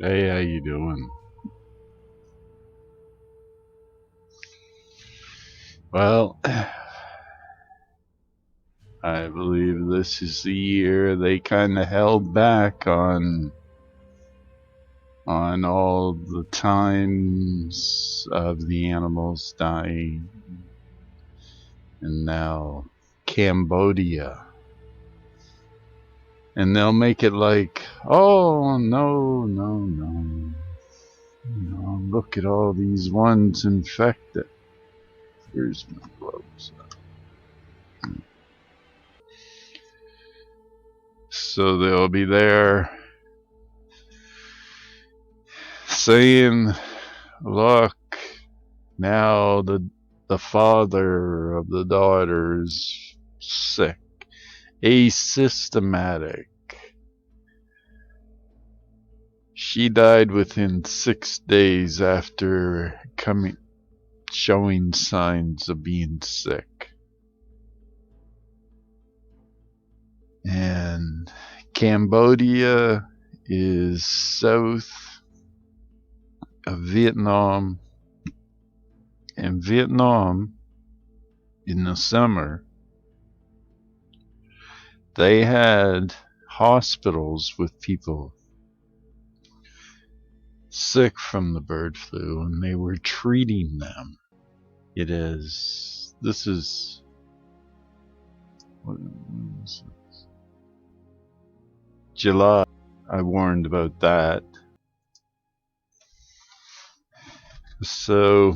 Hey, how you doing? Well, I believe this is the year they kind of held back on all the times of the animals dying, and now Cambodia, and they'll make it like, oh no, no, no, look at all these ones infected. Here's my gloves. So they'll be there saying, look, now the father of the daughter is sick, asymptomatic. She died within 6 days after showing signs of being sick. And Cambodia is south of Vietnam. And Vietnam, in the summer, they had hospitals with people sick from the bird flu, and they were treating them. This is, what is this? July. I warned about that. So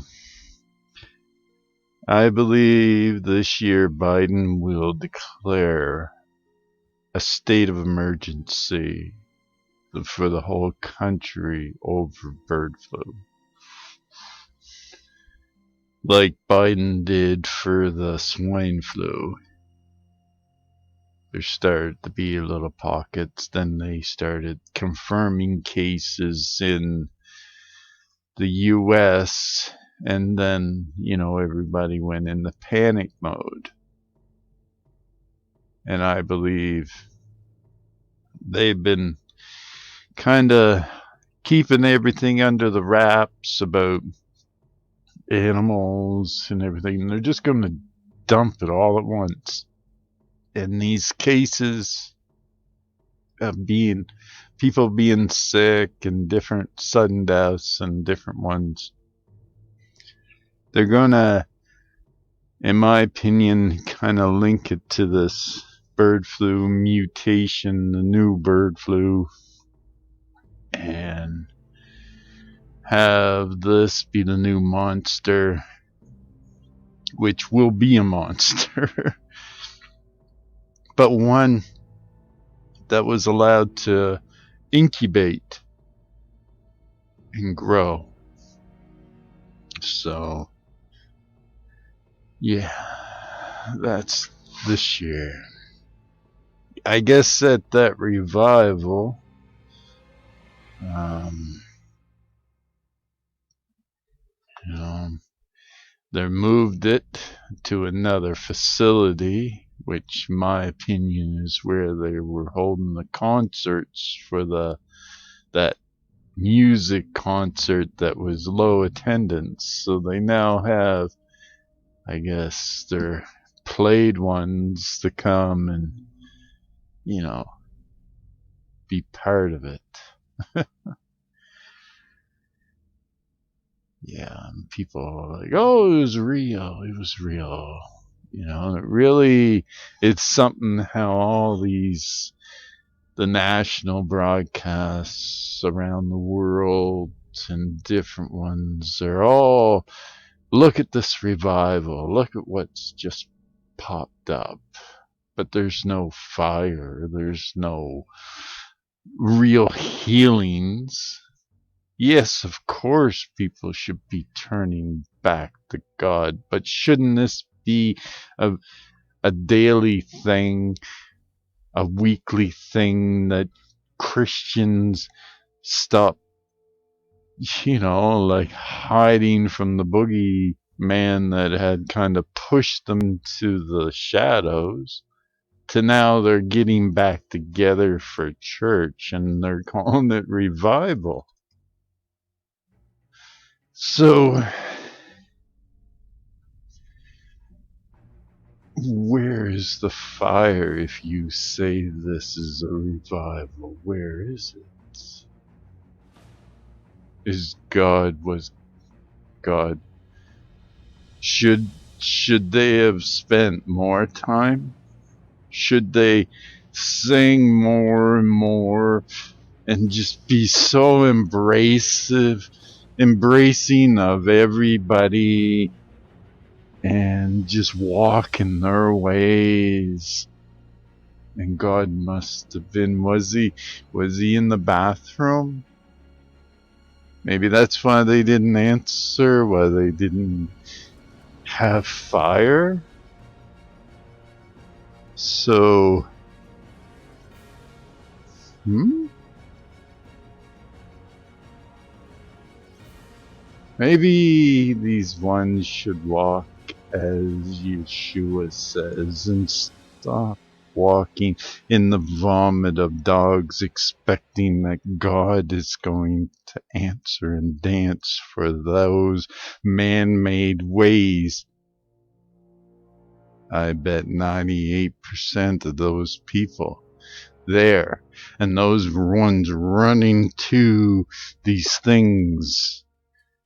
I believe this year Biden will declare a state of emergency for the whole country over bird flu, like Biden did for the swine flu. There started to be little pockets, then they started confirming cases in the US, and then, everybody went into panic mode. And I believe they've been kind of keeping everything under the wraps about animals and everything. And they're just going to dump it all at once. And these cases of people being sick and different sudden deaths and different ones, they're going to, in my opinion, kind of link it to this bird flu mutation, the new bird flu, and have this be the new monster, which will be a monster, but one that was allowed to incubate and grow. So, yeah, that's this year. I guess at that revival, they moved it to another facility, which my opinion is where they were holding the concerts for that music concert that was low attendance. So they now have, I guess, their played ones to come and, be part of it. Yeah, and people are like, oh, it was real. It really, it's something how all these the national broadcasts around the world and different ones, they're all, look at this revival, look at what's just popped up. But there's no fire, there's no real healings. Yes, of course, people should be turning back to God, but shouldn't this be a daily thing, a weekly thing that Christians stop, like hiding from the boogeyman that had kind of pushed them to the shadows, to now they're getting back together for church and they're calling it revival. So, where is the fire if you say this is a revival? Where is it? Was God? Should they have spent more time? Should they sing more and more and just be so embracing of everybody and just walk in their ways? And God must have been, was he in the bathroom? Maybe that's why they didn't answer, why they didn't have fire. So, maybe these ones should walk as Yeshua says and stop walking in the vomit of dogs, expecting that God is going to answer and dance for those man-made ways. I bet 98% of those people there and those ones running to these things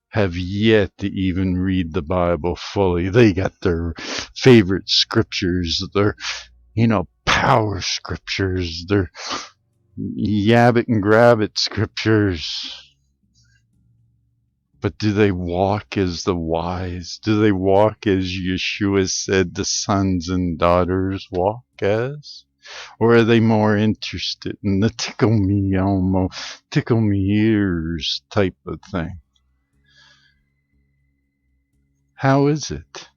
have yet to even read the Bible fully. They got their favorite scriptures, their, power scriptures, their yabbit and grabbit scriptures. But do they walk as the wise? Do they walk as Yeshua said the sons and daughters walk as? Or are they more interested in the tickle me Elmo, tickle me ears type of thing? How is it?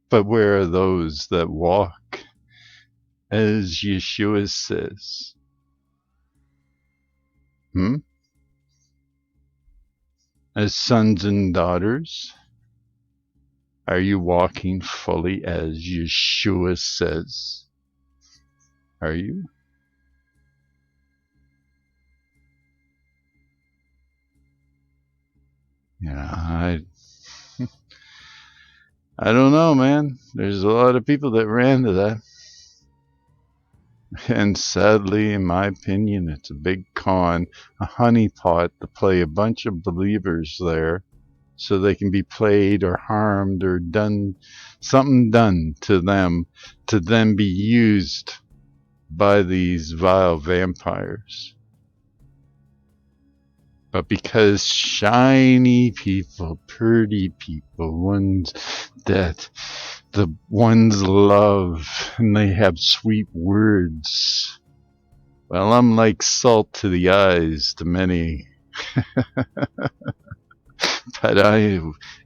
But where are those that walk as Yeshua says? As sons and daughters? Are you walking fully as Yeshua says? Are you? I don't know, man. There's a lot of people that ran to that. And sadly, in my opinion, it's a big con, a honeypot to play a bunch of believers there so they can be played or harmed or something done to them to then be used by these vile vampires. But because shiny people, pretty people, ones that the ones love and they have sweet words, well, I'm like salt to the eyes to many. But I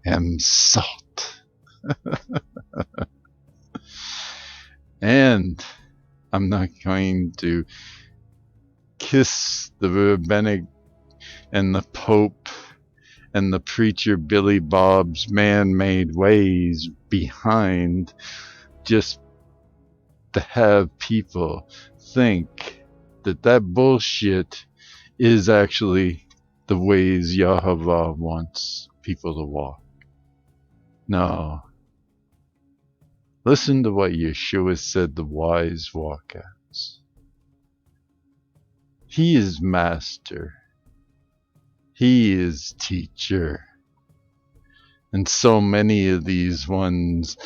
am salt. And I'm not going to kiss the rabbinic and the Pope and the preacher Billy Bob's man-made ways behind just to have people think that bullshit is actually the ways Yahweh wants people to walk. No. Listen to what Yeshua said the wise walk as. He is master. He is teacher. And so many of these ones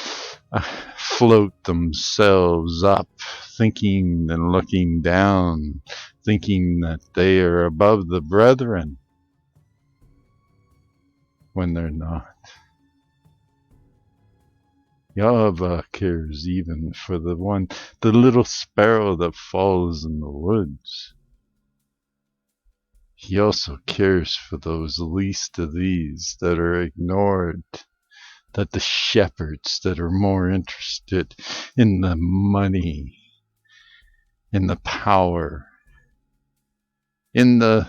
float themselves up, thinking and looking down, thinking that they are above the brethren when they're not. Yahweh cares even for the little sparrow that falls in the woods. He also cares for those least of these that are ignored, that the shepherds that are more interested in the money, in the power, in the,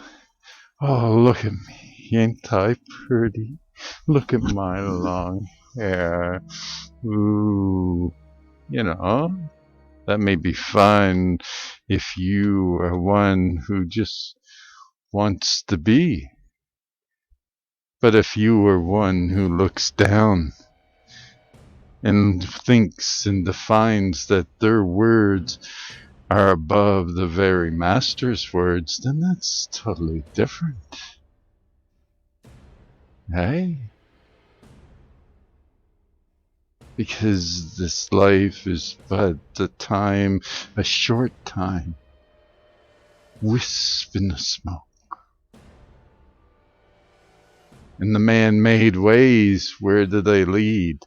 oh, look at me, ain't I pretty? Look at my long hair. Ooh, that may be fine if you are one who just wants to be. But if you are one who looks down and thinks and defines that their words are above the very master's words, then that's totally different. Hey? Because this life is but a short time, wisp in the smoke. And the man-made ways, where do they lead?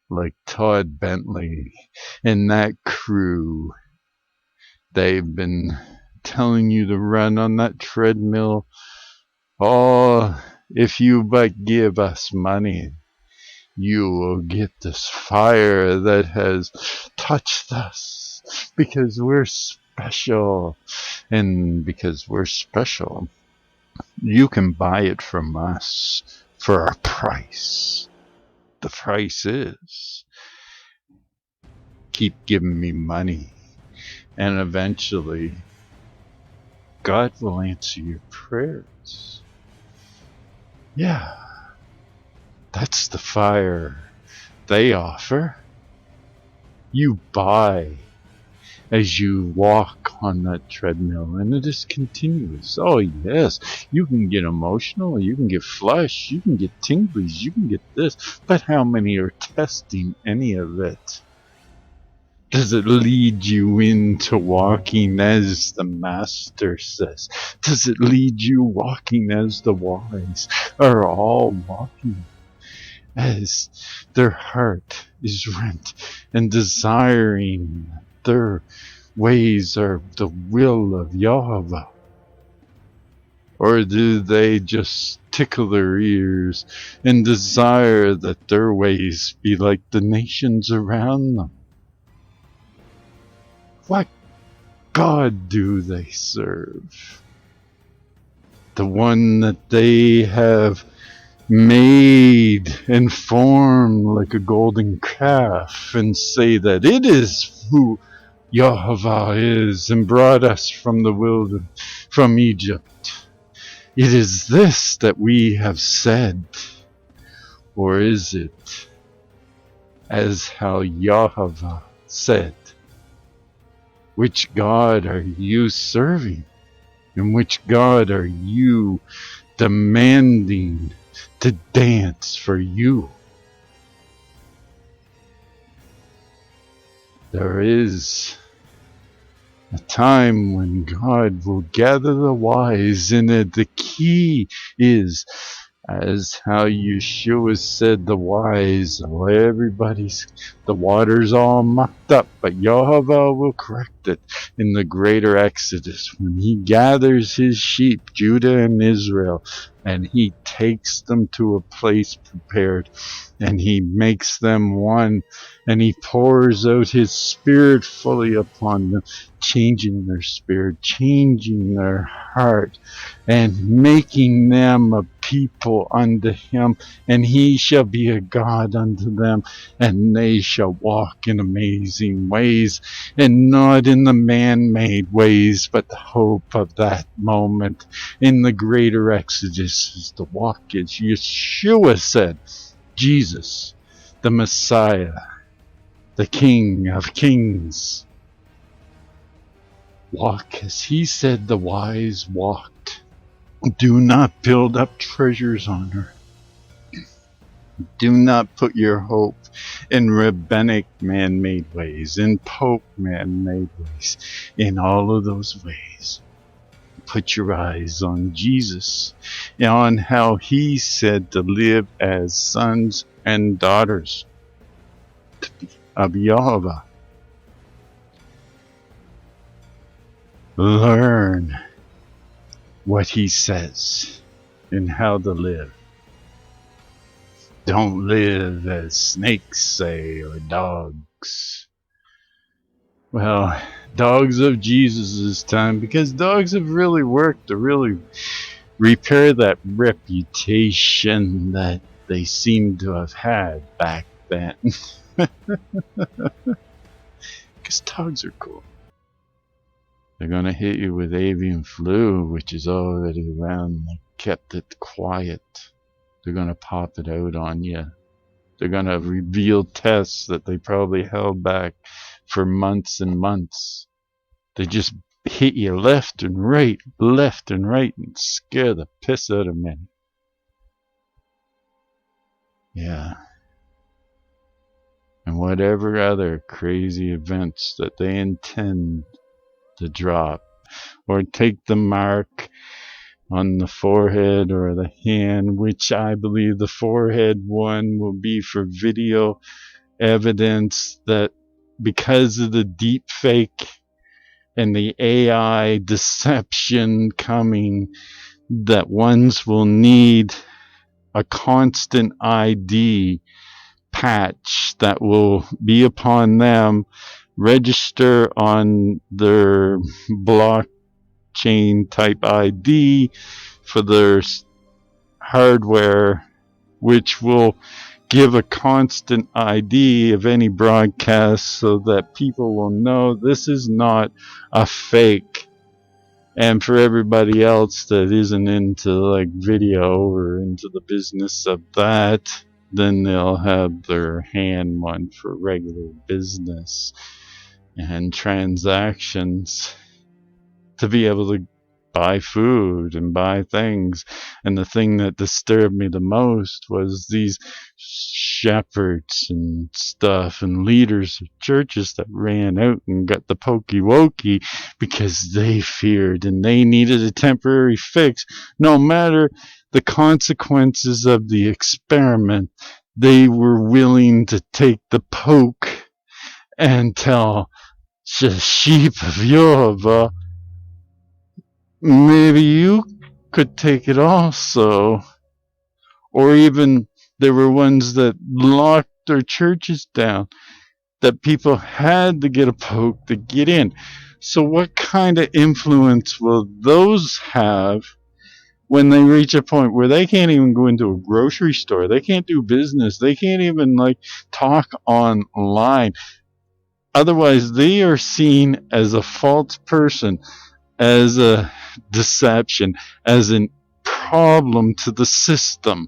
Like Todd Bentley and that crew. They've been telling you to run on that treadmill. Oh, if you but give us money, you will get this fire that has touched us because we're special. And because we're special, you can buy it from us for a price. The price is keep giving me money, and eventually God will answer your prayers. Yeah, that's the fire they offer. You buy as you walk on that treadmill, and it is continuous. Oh yes, you can get emotional, you can get flush, you can get tinglies, you can get this, but how many are testing any of it? Does it lead you into walking as the Master says? Does it lead you walking as the wise are all walking? As their heart is rent and desiring their ways are the will of Yahweh? Or do they just tickle their ears and desire that their ways be like the nations around them? What God do they serve? The one that they have made and formed like a golden calf, and say that it is who Yahweh is, and brought us from the wilderness, from Egypt. It is this that we have said, or is it as how Yahweh said? Which God are you serving? And which God are you demanding to dance for you? There is a time when God will gather the wise, and the key is, as how Yeshua said, the wise, the water's all mucked up, but Yahweh will correct it in the greater Exodus, when he gathers his sheep, Judah and Israel, and he takes them to a place prepared, and he makes them one, and he pours out his spirit fully upon them, changing their spirit, changing their heart, and making them a people unto him, and he shall be a God unto them, and they shall walk in amazing ways, and not in the man-made ways, but the hope of that moment in the greater Exodus is to walk as Yeshua said, Jesus, the Messiah, the King of Kings. Walk as he said the wise walked. Do not build up treasures on earth, Do not put your hope in rabbinic man-made ways, in Pope man-made ways, in all of those ways. Put your eyes on Jesus, and on how he said to live as sons and daughters of Yehovah. Learn what he says and how to live. Don't live as snakes say, or dogs. Well, dogs of Jesus' time, because dogs have really worked to really repair that reputation that they seem to have had back then. Because dogs are cool. They're going to hit you with avian flu, which is already around. They kept it quiet. They're going to pop it out on you. They're going to reveal tests that they probably held back for months and months. They just hit you left and right, and scare the piss out of men. Yeah. And whatever other crazy events that they intend to drop, or take the mark on the forehead or the hand, which I believe the forehead one will be for video evidence that because of the deep fake and the AI deception coming, that ones will need a constant ID patch that will be upon them, register on their blockchain type ID for their hardware, which will give a constant ID of any broadcast so that people will know this is not a fake. And for everybody else that isn't into like video or into the business of that, then they'll have their hand one for regular business and transactions to be able to buy food and buy things. And the thing that disturbed me the most was these shepherds and stuff and leaders of churches that ran out and got the pokey wokey because they feared and they needed a temporary fix. No matter the consequences of the experiment, they were willing to take the poke and tell the sheep of Jehovah, maybe you could take it also. Or even there were ones that locked their churches down, that people had to get a poke to get in. So what kind of influence will those have when they reach a point where they can't even go into a grocery store? They can't do business. They can't even talk online. Otherwise, they are seen as a false person, as a deception, as a problem to the system,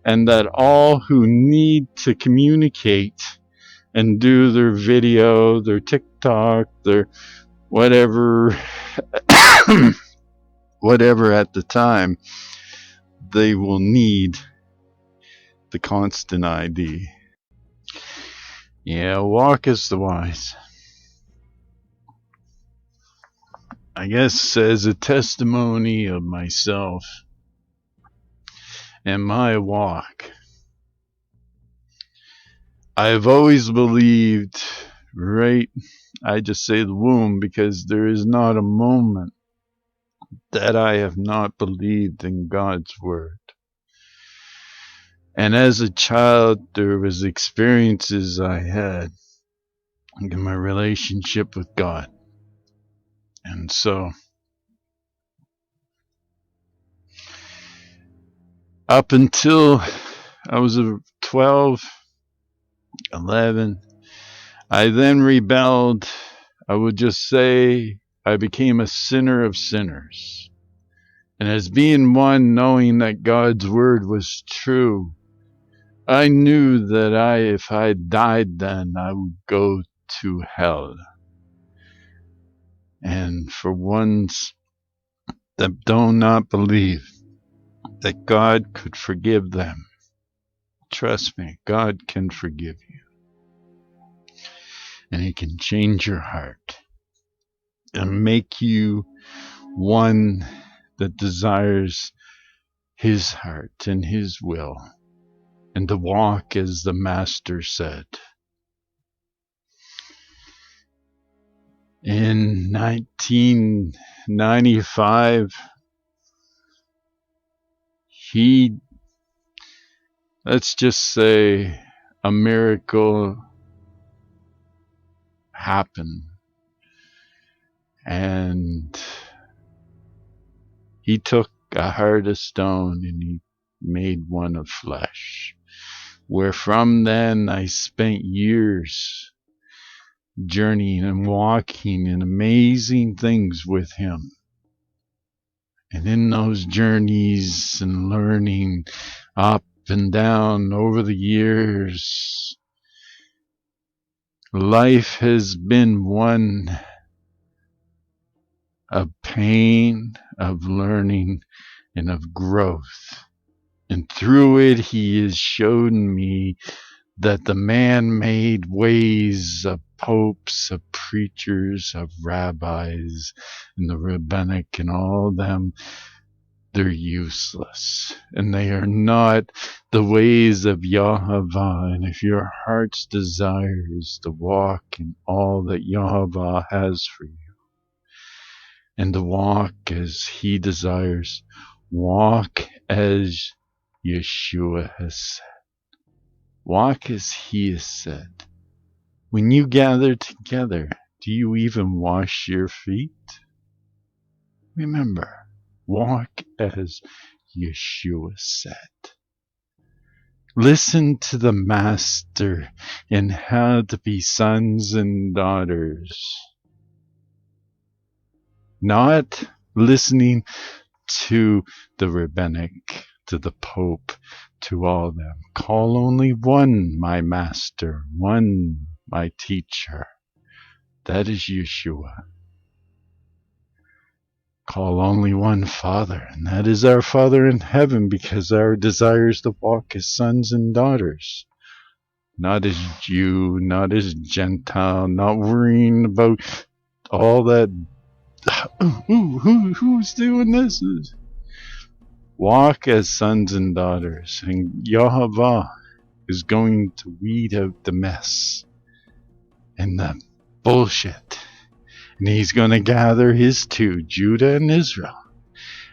and that all who need to communicate and do their video, their TikTok, their whatever, whatever at the time, they will need the constant ID. Yeah, walk as the wise. I guess as a testimony of myself and my walk, I've always believed, right? I just say the womb because there is not a moment that I have not believed in God's word. And as a child, there was experiences I had in my relationship with God. And so, up until I was 12, 11, I then rebelled. I would just say I became a sinner of sinners. And as being one, knowing that God's word was true, I knew that if I died then, I would go to hell. And for ones that do not believe that God could forgive them, trust me, God can forgive you. And He can change your heart and make you one that desires His heart and His will, and to walk as the Master said. In 1995, let's just say, a miracle happened, and He took a heart of stone and He made one of flesh, where from then I spent years journeying and walking in amazing things with Him. And in those journeys and learning up and down over the years, life has been one of pain, of learning, and of growth. And through it, He has shown me that the man-made ways of popes, of preachers, of rabbis, and the rabbinic and all them, they're useless. And they are not the ways of Yahavah. And if your heart's desire is to walk in all that Yahavah has for you, and to walk as He desires, walk as Yeshua has said. Walk as He has said. When you gather together, do you even wash your feet? Remember, walk as Yeshua said. Listen to the Master in how to be sons and daughters. Not listening to the rabbinic, to the Pope, to all them. Call only one my Master, one my teacher. That is Yeshua. Call only one Father, and that is our Father in heaven, because our desire is to walk as sons and daughters. Not as Jew, not as Gentile, not worrying about all that. Who's doing this? Walk as sons and daughters, and Yahavah is going to weed out the mess and the bullshit. And He's going to gather His two, Judah and Israel,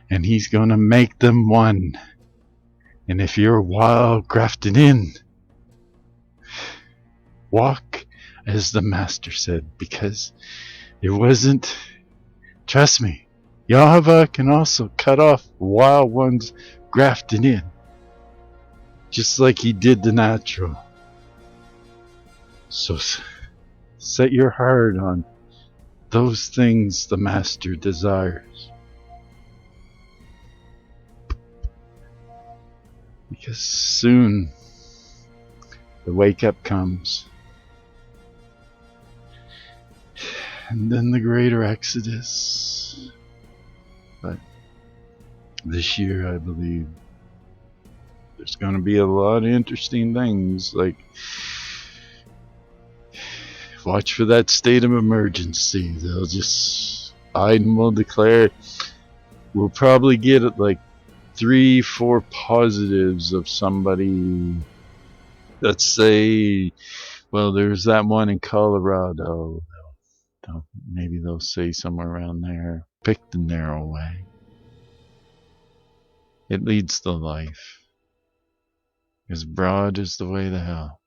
and He's going to make them one. And if you're wild grafted in, walk as the Master said, because it wasn't, trust me, Yahavah can also cut off wild ones grafted in, just like He did the natural. So set your heart on those things the Master desires, because soon the wake up comes, and then the greater exodus. But this year, I believe there's going to be a lot of interesting things, like watch for that state of emergency. They'll just, Biden will declare, we'll probably get like 3-4 positives of somebody. Let's say, well, there's that one in Colorado. Maybe they'll say somewhere around there. Pick the narrow way. It leads to life. As broad is the way to hell.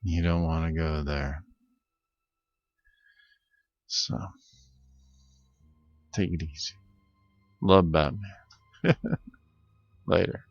You don't want to go there. So, take it easy. Love Batman. Later.